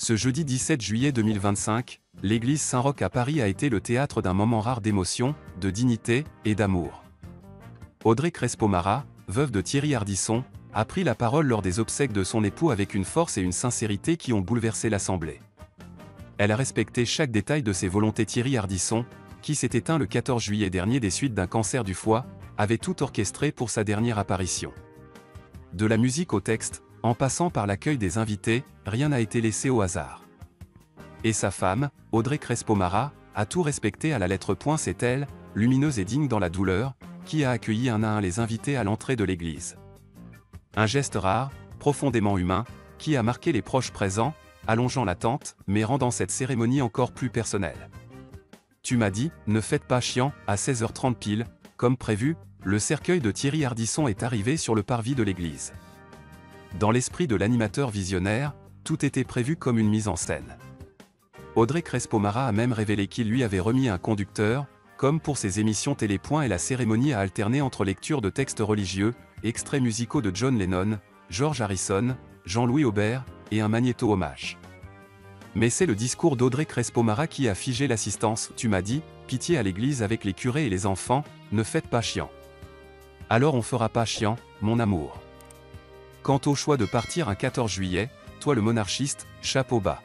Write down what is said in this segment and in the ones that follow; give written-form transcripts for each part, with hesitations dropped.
Ce jeudi 17 juillet 2025, l'église Saint-Roch à Paris a été le théâtre d'un moment rare d'émotion, de dignité et d'amour. Audrey Crespo-Mara, veuve de Thierry Ardisson, a pris la parole lors des obsèques de son époux avec une force et une sincérité qui ont bouleversé l'Assemblée. Elle a respecté chaque détail de ses volontés. Thierry Ardisson, qui s'est éteint le 14 juillet dernier des suites d'un cancer du foie, avait tout orchestré pour sa dernière apparition. De la musique au texte, en passant par l'accueil des invités, rien n'a été laissé au hasard. Et sa femme, Audrey Crespo-Mara, a tout respecté à la lettre. C'est elle, lumineuse et digne dans la douleur, qui a accueilli un à un les invités à l'entrée de l'église. Un geste rare, profondément humain, qui a marqué les proches présents, allongeant l'attente, mais rendant cette cérémonie encore plus personnelle. Tu m'as dit, ne faites pas chiant, à 16h30 pile, comme prévu, le cercueil de Thierry Ardisson est arrivé sur le parvis de l'église. Dans l'esprit de l'animateur visionnaire, tout était prévu comme une mise en scène. Audrey Crespo-Mara a même révélé qu'il lui avait remis un conducteur, comme pour ses émissions télé. Et la cérémonie a alterné entre lecture de textes religieux, extraits musicaux de John Lennon, George Harrison, Jean-Louis Aubert, et un magnéto-hommage. Mais c'est le discours d'Audrey Crespo-Mara qui a figé l'assistance. Tu m'as dit, pitié à l'église avec les curés et les enfants, ne faites pas chiant. Alors on fera pas chiant, mon amour. Quant au choix de partir un 14 juillet, toi le monarchiste, chapeau bas.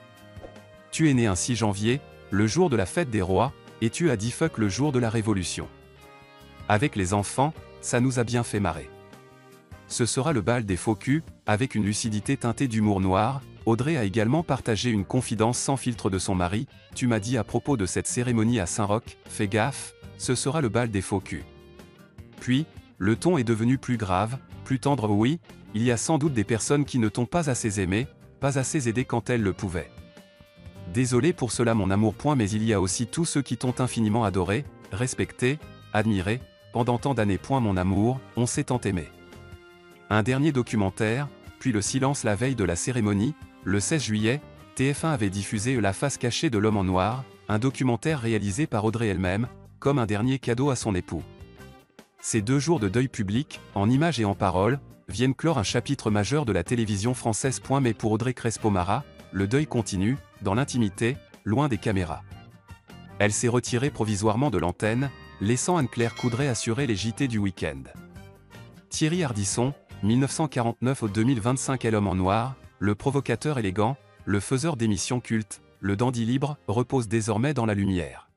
Tu es né un 6 janvier, le jour de la fête des rois, et tu as dit fuck le jour de la Révolution. Avec les enfants, ça nous a bien fait marrer. Ce sera le bal des faux culs, avec une lucidité teintée d'humour noir. Audrey a également partagé une confidence sans filtre de son mari. Tu m'as dit à propos de cette cérémonie à Saint-Roch, fais gaffe, ce sera le bal des faux culs. Puis, le ton est devenu plus grave, plus tendre. Oui, il y a sans doute des personnes qui ne t'ont pas assez aimé, pas assez aidé quand elles le pouvaient. Désolé pour cela mon amour. Mais il y a aussi tous ceux qui t'ont infiniment adoré, respecté, admiré, pendant tant d'années. Mon amour, on s'est tant aimé. Un dernier documentaire, puis le silence la veille de la cérémonie, le 16 juillet, TF1 avait diffusé La face cachée de l'homme en noir, un documentaire réalisé par Audrey elle-même, comme un dernier cadeau à son époux. Ces 2 jours de deuil public, en images et en paroles, viennent clore un chapitre majeur de la télévision française. Mais pour Audrey Crespo-Mara, le deuil continue, dans l'intimité, loin des caméras. Elle s'est retirée provisoirement de l'antenne, laissant Anne-Claire Coudray assurer les JT du week-end. Thierry Ardisson, 1949-2025. L'homme en noir, le provocateur élégant, le faiseur d'émissions cultes, le dandy libre, repose désormais dans la lumière.